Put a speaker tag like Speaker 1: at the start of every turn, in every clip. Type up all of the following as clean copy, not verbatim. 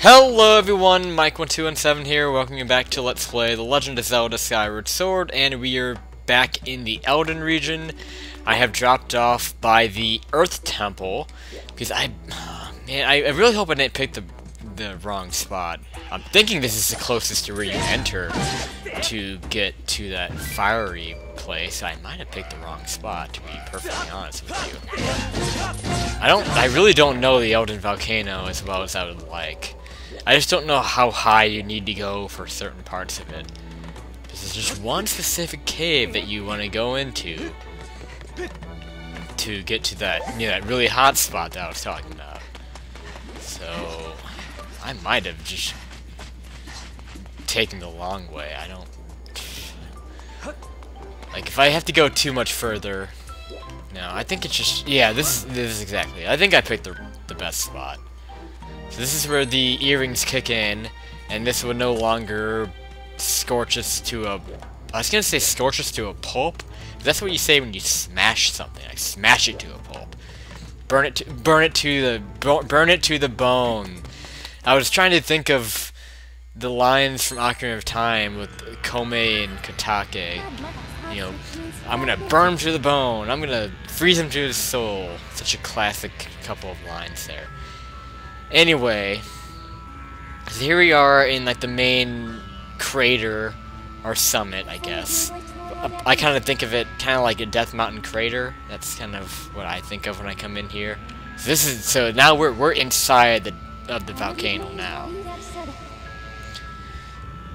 Speaker 1: Hello everyone, Mike1217 here, welcoming you back to Let's Play The Legend of Zelda Skyward Sword, and we are back in the Eldin region. I have dropped off by the Earth Temple, because I really hope I didn't pick the wrong spot. I'm thinking this is the closest to where you enter to get to that fiery place. I might have picked the wrong spot, to be perfectly honest with you. I really don't know the Eldin Volcano as well as I would like. I just don't know how high you need to go for certain parts of it. There's just one specific cave that you want to go into to get to that, that really hot spot that I was talking about. So I might have just taken the long way. I don't like if I have to go too much further. No, I think it's just this is exactly. I think I picked the best spot. So this is where the earrings kick in, and this would no longer scorch us to a... I was gonna say scorch us to a pulp, but that's what you say when you smash something. Like smash it to a pulp. Burn it to the bone. I was trying to think of the lines from Ocarina of Time with Kome and Katake. I'm gonna burn him to the bone. I'm gonna freeze him to the soul. Such a classic couple of lines there. Anyway, so here we are in like the main crater or summit, I guess. I kind of think of it kind of like a Death Mountain crater. That's kind of what I think of when I come in here. So now we're inside of the volcano now.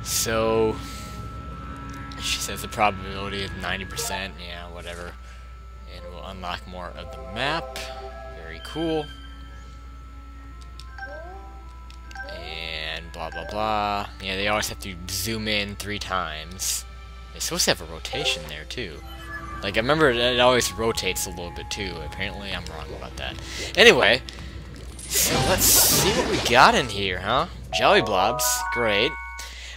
Speaker 1: So she says the probability of 90%, yeah, whatever. And we'll unlock more of the map. Very cool. And blah blah blah. Yeah, they always have to zoom in 3 times. They're supposed to have a rotation there too. Like I remember it always rotates a little bit too. Apparently I'm wrong about that. Anyway, so let's see what we got in here, huh? Jelly blobs, great.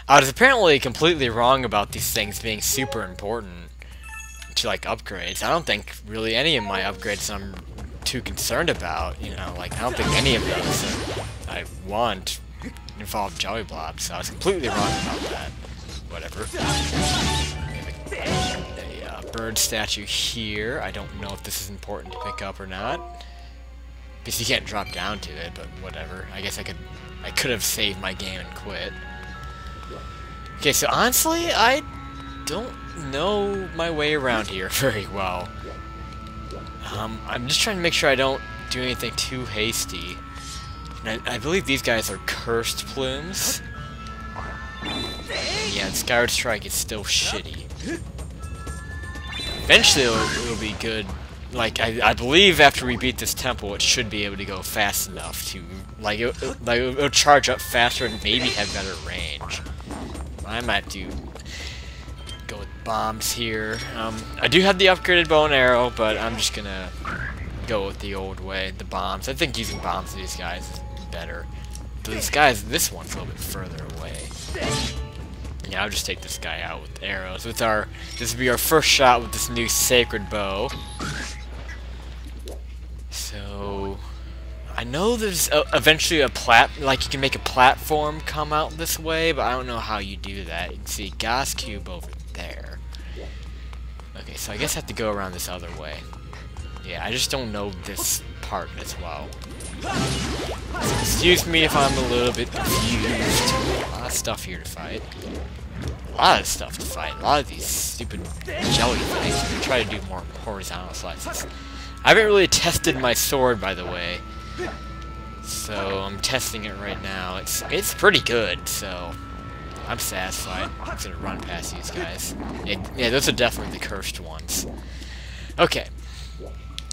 Speaker 1: I was apparently completely wrong about these things being super important to like upgrades. I don't think really any of my upgrades I'm too concerned about, like I don't think any of those I want involve jelly blobs, so I was completely wrong about that. Whatever. We have a bird statue here. I don't know if this is important to pick up or not. Because you can't drop down to it, but whatever. I guess I could have saved my game and quit. Okay, so honestly, I don't know my way around here very well. I'm just trying to make sure I don't do anything too hasty. And I believe these guys are cursed plumes. And yeah, the Skyward Strike is still shitty. Eventually it'll be good. Like, I believe after we beat this temple, it should be able to go fast enough to... Like, it'll charge up faster and maybe have better range. I might have to go with bombs here. I do have the upgraded bow and arrow, but I'm just gonna go with the old way, the bombs. I think using bombs to these guys is better. But this one's a little bit further away. Yeah, I'll just take this guy out with arrows. This will be our first shot with this new sacred bow. So I know there's eventually like you can make a platform come out this way, but I don't know how you do that. You can see gas cube over there. Okay, so I guess I have to go around this other way. Yeah, I just don't know this part as well. So excuse me if I'm a little bit confused. A lot of stuff here to fight. A lot of stuff to fight. A lot of these stupid jelly things. I'm gonna try to do more horizontal slices. I haven't really tested my sword, by the way. So I'm testing it right now. It's pretty good, so I'm satisfied. I'm just gonna run past these guys. Yeah, those are definitely the cursed ones. Okay.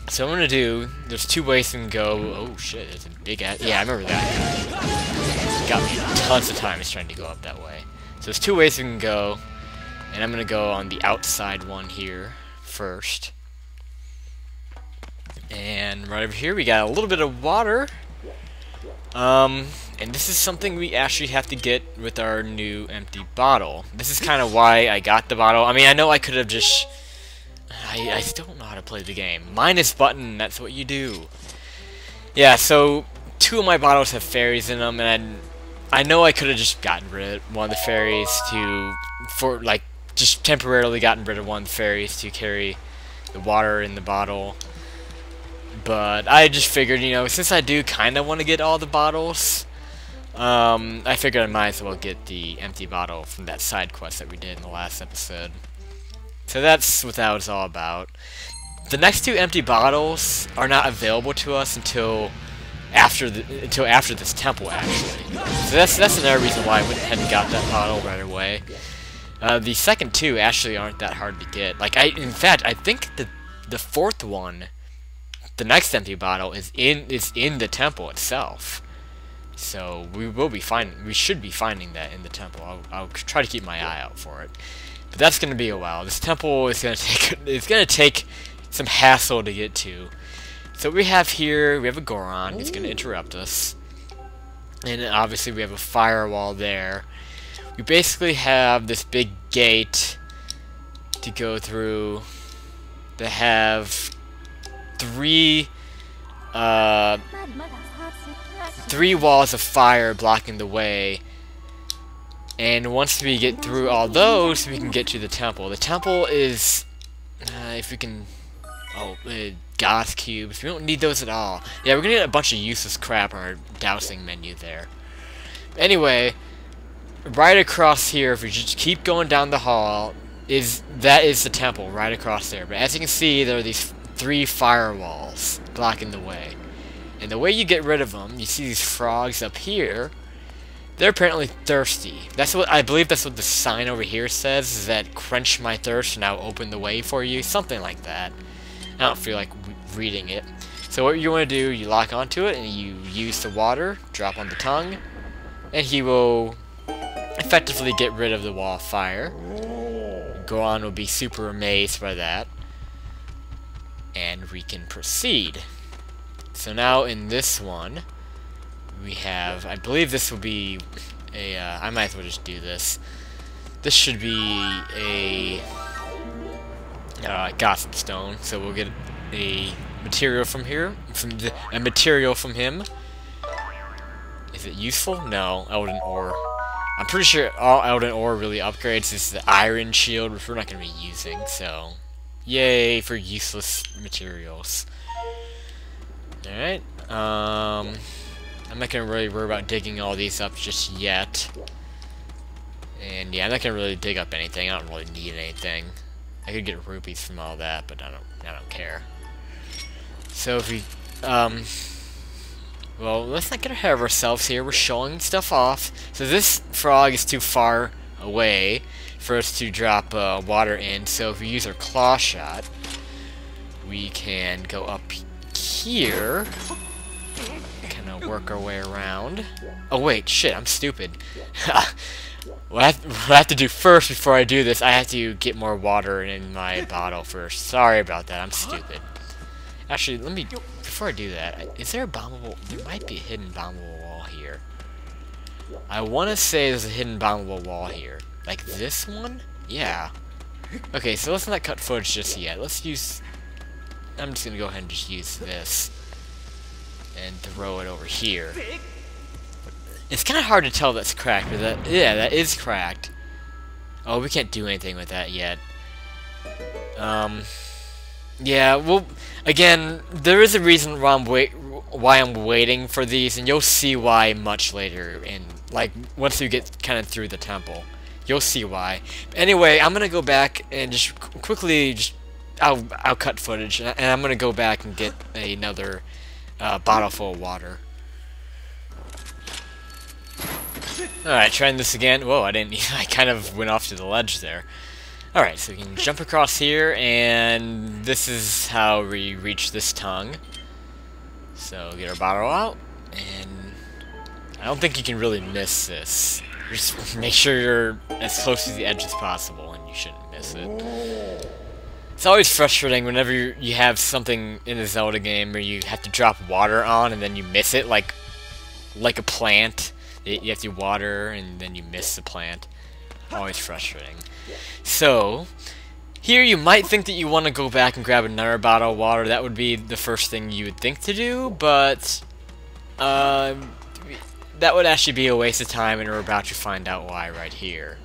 Speaker 1: So I'm gonna do, there's 2 ways you can go. Oh shit, there's a big ass. Yeah, I remember that guy. Got me tons of times trying to go up that way. So there's 2 ways you can go, and I'm gonna go on the outside one here first. And right over here we got a little bit of water. And this is something we actually have to get with our new empty bottle. This is kind of why I got the bottle. I mean, I know I could have just... I still don't know how to play the game. Minus button, that's what you do. Yeah, so 2 of my bottles have fairies in them, and I know I could have just gotten rid of one of the fairies just temporarily gotten rid of one of the fairies to carry the water in the bottle. But I just figured, you know, since I do kind of want to get all the bottles, I figured I might as well get the empty bottle from that side quest that we did in the last episode. So that's what that was all about. The next two empty bottles are not available to us until after this temple, actually. So that's another reason why I went ahead and got that bottle right away. The second two actually aren't that hard to get. Like, in fact, I think the fourth one, the next empty bottle, is in the temple itself. So we should be finding that in the temple. I'll try to keep my eye out for it. But that's gonna be a while. This temple is gonna take some hassle to get to. So we have here, we have a Goron. He's gonna interrupt us, and then obviously we have a firewall there. We basically have this big gate to go through that have three walls of fire blocking the way, and once we get through all those, we can get to the temple. The temple is, if we can, goth cubes. We don't need those at all. Yeah, we're gonna get a bunch of useless crap on our dowsing menu there. Anyway, right across here, if we just keep going down the hall, that is the temple right across there. But as you can see, there are these three firewalls blocking the way. And the way you get rid of them, you see these frogs up here. They're apparently thirsty. I believe that's what the sign over here says, is that quench my thirst and I'll open the way for you. Something like that. I don't feel like reading it. So what you want to do, you lock onto it and you use the water, drop on the tongue, and he will effectively get rid of the wall of fire. Goron will be super amazed by that. And we can proceed. So now in this one, we have, I believe this will be a, I might as well just do this. This should be a gossip stone, so we'll get a material from here, a material from him. Is it useful? No, Eldin ore. I'm pretty sure all Eldin ore really upgrades is the iron shield, which we're not going to be using, so yay for useless materials. Alright, I'm not going to really worry about digging all these up just yet. And yeah, I'm not going to really dig up anything. I don't really need anything. I could get rupees from all that, but I don't care. So if we, well, let's not get ahead of ourselves here. We're showing stuff off. So this frog is too far away for us to drop water in. So if we use our claw shot, we can go up here, kind of work our way around. Oh wait, shit, I'm stupid. What I have to do first before I do this, I have to get more water in my bottle first. Sorry about that, I'm stupid. Actually, before I do that, is there a bombable, there might be a hidden bombable wall here. I want to say there's a hidden bombable wall here. Like this one? Yeah. Okay, so let's not cut footage just yet. Let's use, I'm just going to go ahead and just use this and throw it over here. It's kind of hard to tell that's cracked, but yeah, that is cracked. Oh, we can't do anything with that yet. Yeah, well, again, there is a reason why I'm waiting for these, and you'll see why much later, like, once you get kind of through the temple. You'll see why. Anyway, I'm gonna go back and just quickly, I'll cut footage, and I'm gonna go back and get another bottle full of water. Alright, trying this again. Whoa, I kind of went off to the ledge there. Alright, so we can jump across here, and this is how we reach this tongue. So, get our bottle out, and I don't think you can really miss this. Just make sure you're as close to the edge as possible, and you shouldn't miss it. It's always frustrating whenever you have something in a Zelda game where you have to drop water on, and then you miss it, like a plant. You have to water, and then you miss the plant. Always frustrating. So, here you might think that you want to go back and grab another bottle of water. That would be the first thing you would think to do, but that would actually be a waste of time, and we're about to find out why right here.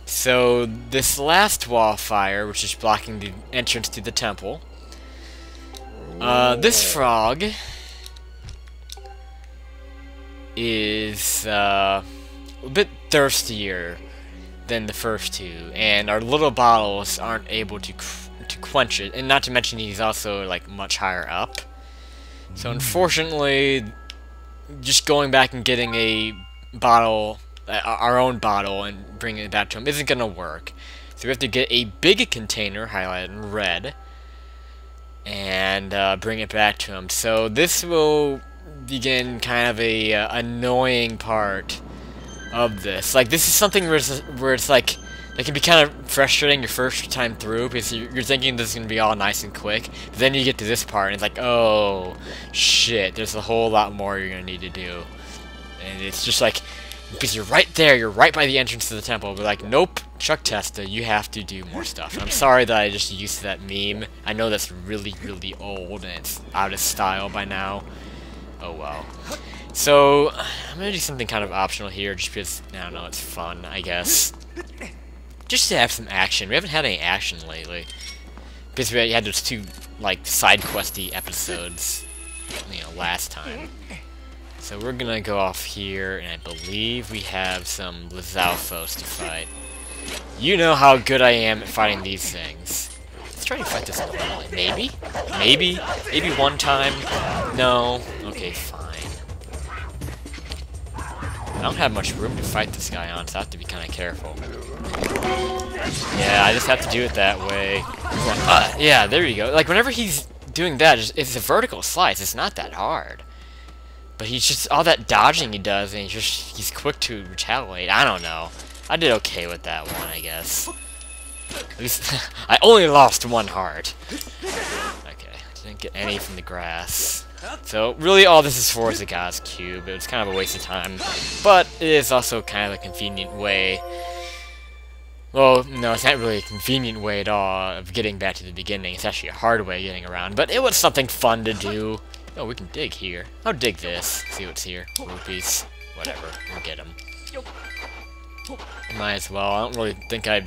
Speaker 1: So, this last wall fire, which is blocking the entrance to the temple, this frog is a bit thirstier than the first two, and our little bottles aren't able to quench it, and not to mention he's also like much higher up. So unfortunately, just going back and getting a bottle, our own bottle, and bringing it back to him isn't gonna work. So we have to get a big container highlighted in red and bring it back to him. So this will begin kind of a annoying part of this. Like, this is something where it's like, it can be kind of frustrating your first time through, because you're thinking this is going to be all nice and quick, but then you get to this part and it's like, oh shit, there's a whole lot more you're going to need to do. And it's just like, because you're right there, you're right by the entrance to the temple, but like, nope, Chuck Testa, you have to do more stuff. And I'm sorry that I just used that meme. I know that's really, really old and it's out of style by now. Oh well. So, I'm going to do something kind of optional here, just because, I don't know, it's fun, I guess. Just to have some action. We haven't had any action lately. Because we had those two, like, side questy episodes, you know, last time. So we're going to go off here, and I believe we have some Lizalfos to fight. You know how good I am at fighting these things. Let's try to fight this normally. Maybe? Maybe? Maybe one time? No? Okay, fine. I don't have much room to fight this guy on, so I have to be kind of careful. Yeah, I just have to do it that way. Yeah, there you go. Like, whenever he's doing that, it's a vertical slice. It's not that hard. But he's just, all that dodging he does, and he's quick to retaliate. I don't know. I did okay with that one, I guess. At least, I only lost one heart. Okay, didn't get any from the grass. So, really all this is for is a God's Cube. It was kind of a waste of time. But it is also kind of a convenient way. Well, no, it's not really a convenient way at all of getting back to the beginning. It's actually a hard way of getting around. But it was something fun to do. Oh, we can dig here. I'll dig this. See what's here. Rupees. Whatever. We'll get them. Might as well. I don't really think I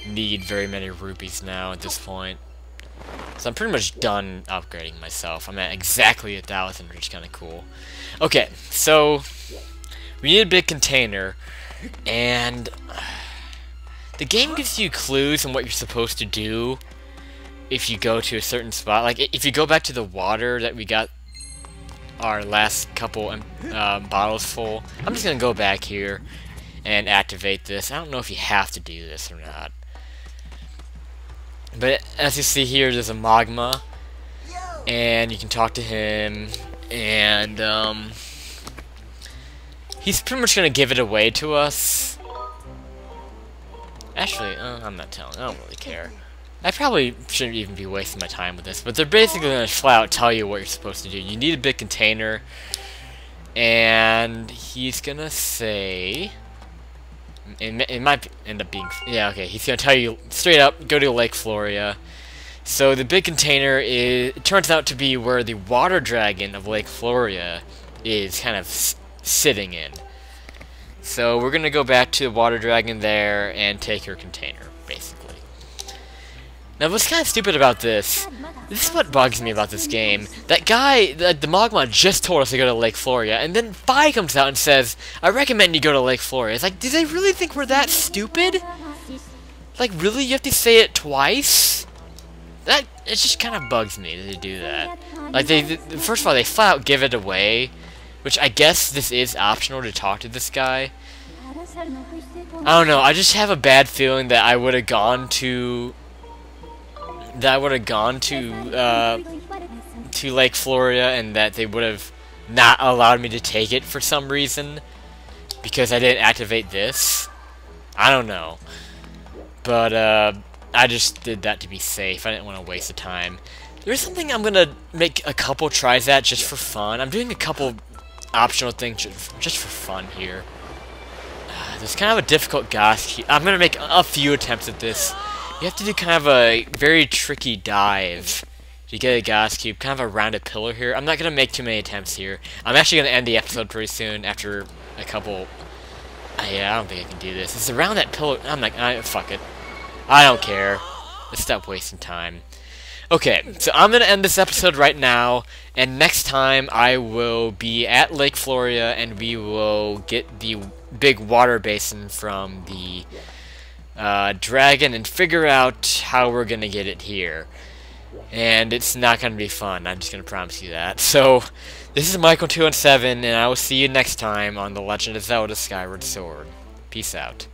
Speaker 1: need very many rupees now at this point. So I'm pretty much done upgrading myself. I'm at exactly 1,000, which is kind of cool. Okay, so we need a big container, and the game gives you clues on what you're supposed to do if you go to a certain spot. Like, if you go back to the water that we got our last couple bottles full, I'm just going to go back here and activate this. I don't know if you have to do this or not. But as you see here, there's a magma, and you can talk to him, and he's pretty much going to give it away to us. Actually, I'm not telling. I don't really care. I probably shouldn't even be wasting my time with this, but they're basically going to flat out tell you what you're supposed to do. You need a big container, and he's going to say... It might end up being... Yeah, okay. He's going to tell you straight up, go to Lake Floria. So the big container it turns out to be where the water dragon of Lake Floria is kind of sitting in. So we're going to go back to the water dragon there and take her container, basically. Now what's kind of stupid about this is what bugs me about this game. That guy, the Magma, just told us to go to Lake Floria, and then Fi comes out and says, I recommend you go to Lake Floria. It's like, do they really think we're that stupid? Like, really? You have to say it twice? It just kind of bugs me that they do that. Like, first of all, they flat out give it away, which I guess this is optional to talk to this guy. I don't know, I just have a bad feeling that I would have gone to... to Lake Floria, and that they would have not allowed me to take it for some reason because I didn't activate this. I don't know, but I just did that to be safe. I didn't want to waste the time. There's something I'm gonna make a couple tries at just for fun. I'm doing a couple optional things just for fun here. There's kind of a difficult goth. I'm gonna make a few attempts at this. You have to do kind of a very tricky dive You get a Goddess Cube, kind of a rounded pillar here. I'm not going to make too many attempts here. I'm actually going to end the episode pretty soon after a couple... yeah, I don't think I can do this. It's around that pillar. I'm like, fuck it. I don't care. Let's stop wasting time. Okay, so I'm going to end this episode right now, and next time I will be at Lake Floria, and we will get the big water basin from the dragon and figure out how we're going to get it here. And it's not going to be fun, I'm just going to promise you that. So, this is Michael217, and I will see you next time on The Legend of Zelda Skyward Sword. Peace out.